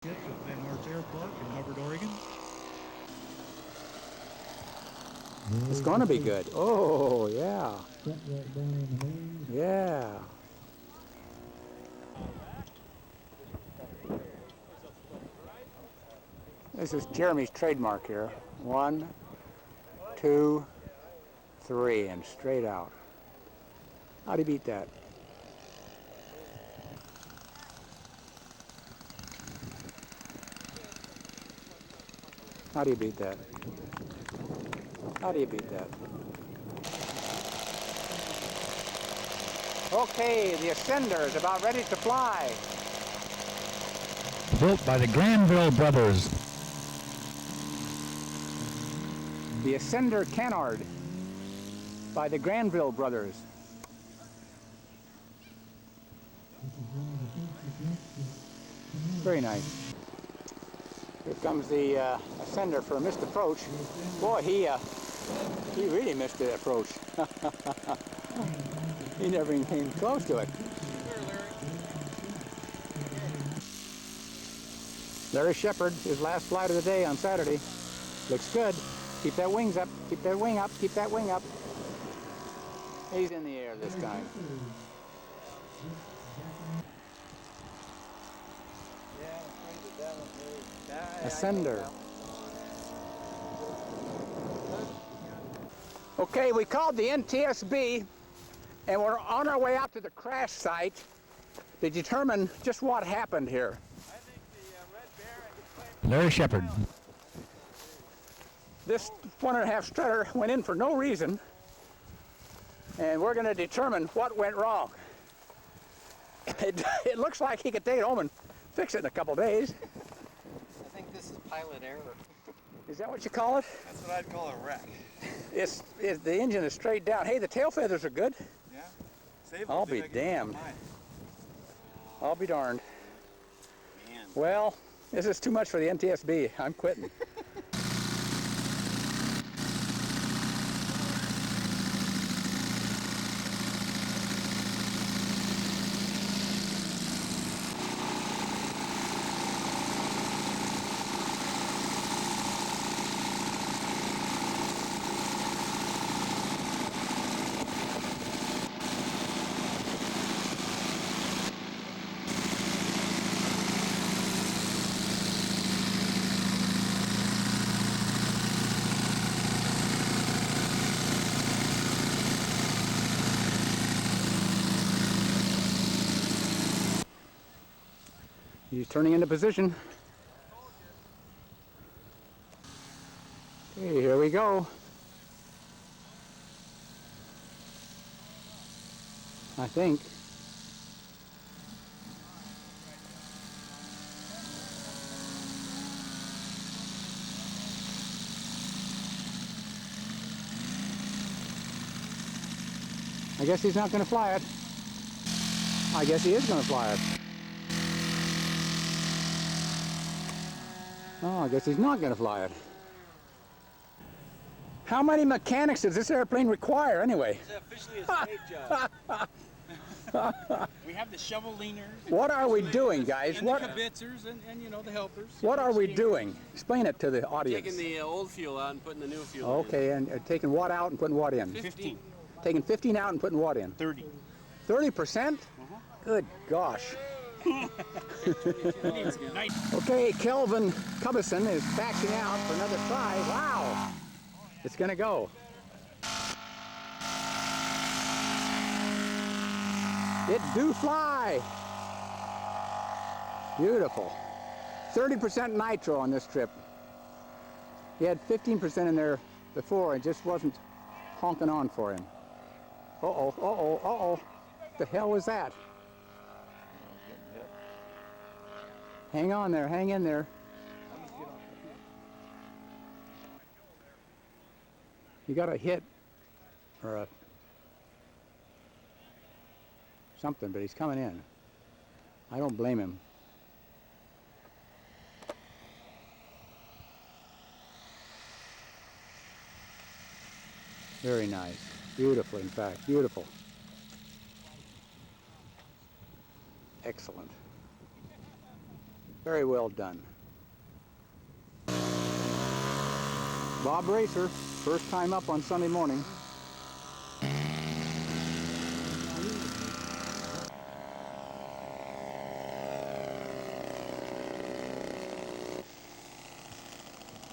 With Van Nord's Air Park in Hubbard, Oregon. It's going to be good. Oh, yeah. Yeah. This is Jeremy's trademark here. 1, 2, 3, and straight out. How do you beat that? How do you beat that? How do you beat that? Okay, the Ascender is about ready to fly. Built by the Granville brothers. The Ascender Canard by the Granville brothers. Very nice. Here comes the Ascender for a missed approach. Boy, he really missed the approach. He never even came close to it. Larry Shepard, his last flight of the day on Saturday. Looks good. Keep that wings up. Keep that wing up. Keep that wing up. He's in the air this time. Ascender. Okay, we called the NTSB and we're on our way out to the crash site to determine just what happened here. Larry Shepard. This 1.5 strutter went in for no reason, and we're going to determine what went wrong. It looks like he could take it home and fix it in a couple days. I think this is pilot error. Is that what you call it? That's what I'd call a wreck. The engine is straight down. Hey, the tail feathers are good. Yeah? Save I'll be damned. I'll be darned. Man. Well, this is too much for the NTSB. I'm quitting. He's turning into position. Okay, here we go. I think. I guess he's not going to fly it. I guess he is going to fly it. Oh, I guess he's not going to fly it. How many mechanics does this airplane require anyway? It's officially a stage job. We have the shovel leaners. What are we doing, guys? And What? the kibitzers and you know, the helpers. What are we doing? Explain it to the audience. Taking the old fuel out and putting the new fuel in. Okay, and taking what out and putting what in? 15. Taking 15 out and putting what in? 30. 30%? Good gosh. Okay, Kelvin Cubison is backing out for another try. Wow! It's gonna go. It do fly! Beautiful. 30% nitro on this trip. He had 15% in there before, it just wasn't honking on for him. Uh-oh, uh-oh, uh-oh. The hell was that? Hang on there, hang in there. You got a hit or a something, but he's coming in. I don't blame him. Very nice. Beautiful, in fact, beautiful. Excellent. Very well done. Bob Racer, first time up on Sunday morning.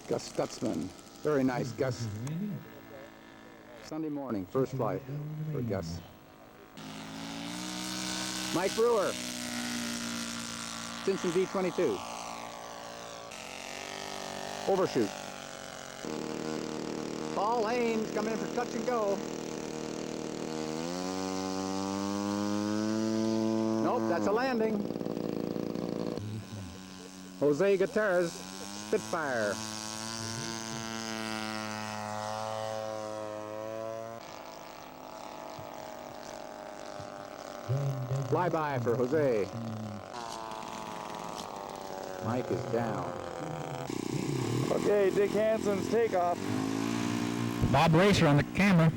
Gus Stutzman. Very nice, Gus. Sunday morning, first flight for Gus. Mike Brewer. Stinson V-22. Overshoot. Paul Haynes coming in for touch and go. Nope, that's a landing. Jose Gutierrez, Spitfire. Flyby for Jose. Mike is down. Okay, Dick Hansen's takeoff. Bob Racer on the camera.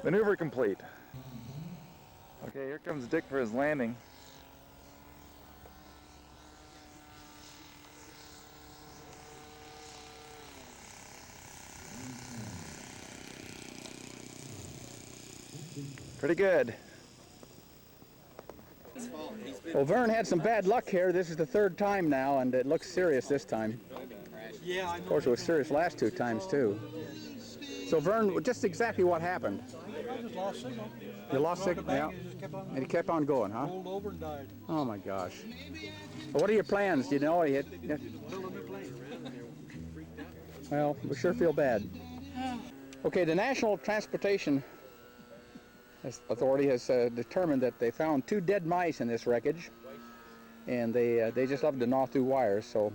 Maneuver complete. Okay, here comes Dick for his landing. Pretty good. Well, Vern had some bad luck here. This is the third time now, and it looks serious this time. Yeah, I know. Of course, it was serious last two times, too. So, Vern, just exactly what happened? I just lost signal. You lost signal? Yeah. It just kept on And he kept on going, huh? rolled over and died. Oh, my gosh. Well, what are your plans? Do you know? Well, we sure feel bad. Okay, the National Transportation Authority has determined that they found 2 dead mice in this wreckage, and they just love to gnaw through wires. So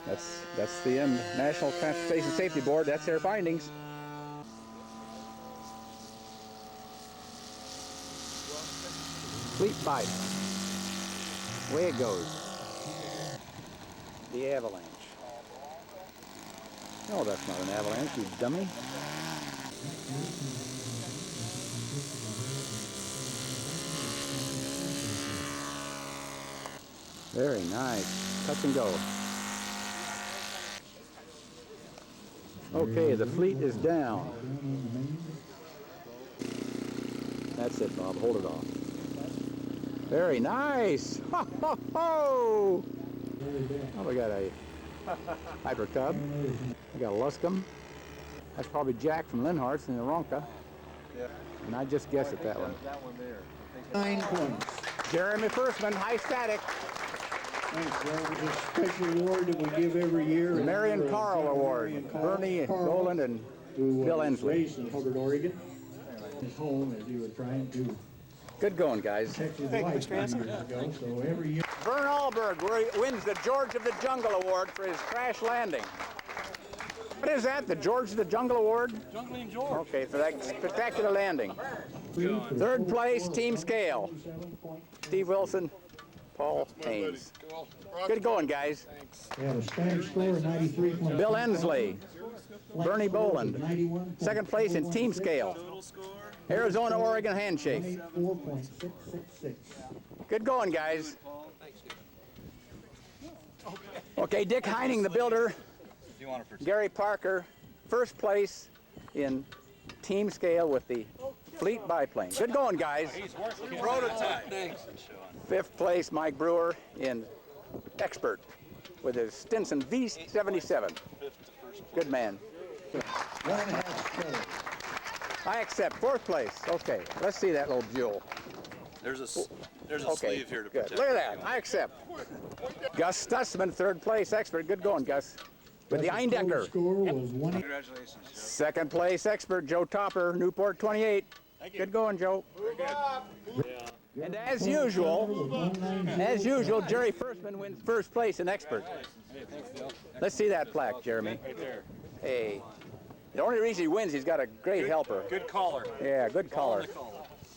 that's the end. National Transportation Safety Board. That's their findings. Fleet bite. Way it goes. The avalanche. No, that's not an avalanche, you dummy. Very nice. Touch and go. Okay, the fleet is down. That's it, Bob. Hold it off. Very nice. Ho, ho, ho. Oh, we got a Hyper Cub. We got a Luscombe. That's probably Jack from Linhart's in the Ronca. Yeah. And I just guessed at that one. That one there. 9 points. Jeremy Firstman, high static. Thanks, well, with this special award that we give every year. The Marion in honor of Carl Award. Marion Carl Bernie Carl, Goland and who Bill was Ensley. raised in Hubbard, Oregon. His home as he was trying to Good going, guys. protect his life 2 years ago. So every year. Vern Alberg wins the George of the Jungle Award for his crash landing. What is that, the George of the Jungle Award? Jungling George. Okay, for that spectacular landing. Third place, team scale. Steve Wilson, Paul Haynes. Good going, guys. They had a standing score of 93. Bill Ensley, Bernie Boland. 91. Second place in team scale. Arizona, Oregon handshake. 4.666. Good going, guys. Okay, Dick Heining, the builder. Gary Parker, first place in team scale with the Fleet biplane. Good going, guys. Prototype. Thanks. Fifth place, Mike Brewer in expert with his Stinson V77. Good man. 1.5 stars. I accept. Fourth place. Okay, let's see that little jewel. There's a Okay, sleeve here to good. protect. Look at that. I accept. Gus Stutzman, third place expert. Good going, Gus. With the Total Eindecker. score was 1. Congratulations, Joe. Second place expert, Joe Topper, Newport 28. Good going, Joe. And as usual, Jerry Firstman wins first place in expert. Let's see that plaque, Jeremy. Hey, the only reason he wins, he's got a great helper. Good caller. Yeah, good caller.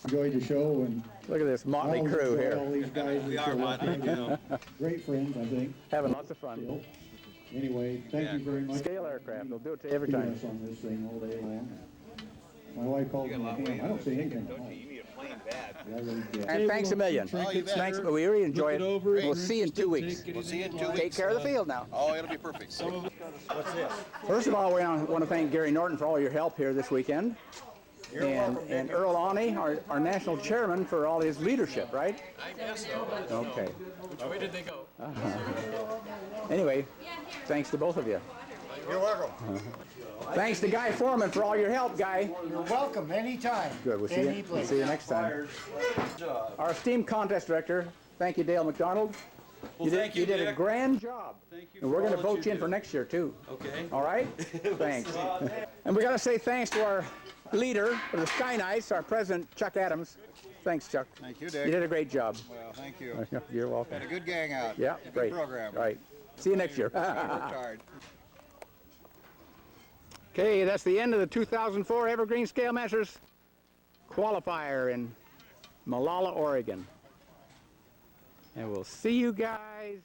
Enjoyed the show and Look at this motley always crew enjoy here. all these guys. We are motley, you know. Great friends, I think. Having lots of fun. Still. Anyway, thank you very much. Scale aircraft, they'll do it to you every Keeping time. us on this thing all day long. My wife calls me a ham. I don't say anything. Don't you? You need a plane bad. Yeah, I really do. And thanks a million. Drink it, Thanks, sir. we really enjoy Look it. over, We'll drink see you in it, 2 weeks. take it We'll see you in easy. 2 Take weeks. care of the field now. Oh, it'll be perfect. What's this? First of all, we want to thank Gary Norton for all your help here this weekend. And Earl Awney, our national chairman, for all his leadership, right? I guess so. Okay. Where did they go? Anyway, thanks to both of you. You're welcome. Thanks to Guy Foreman for all your help, Guy. You're welcome anytime. Good. We'll see you next time. Our esteemed contest director, thank you, Dale McDonald. Well, thank you, You did a Dick. grand job. Thank you And for we're going to all that vote you in do. for next year, too. Okay. All right? Thanks. And we got to say thanks to our leader of the Sky Knights, our president, Chuck Adams. Thanks, Chuck. Thank you, You Dick. did a great job. Well, thank you. You're welcome. Had a good gang out. Yeah, Good great. program. All right. See you next year. Worked hard. Okay, that's the end of the 2004 Evergreen Scale Masters Qualifier in Molalla, Oregon. And we'll see you guys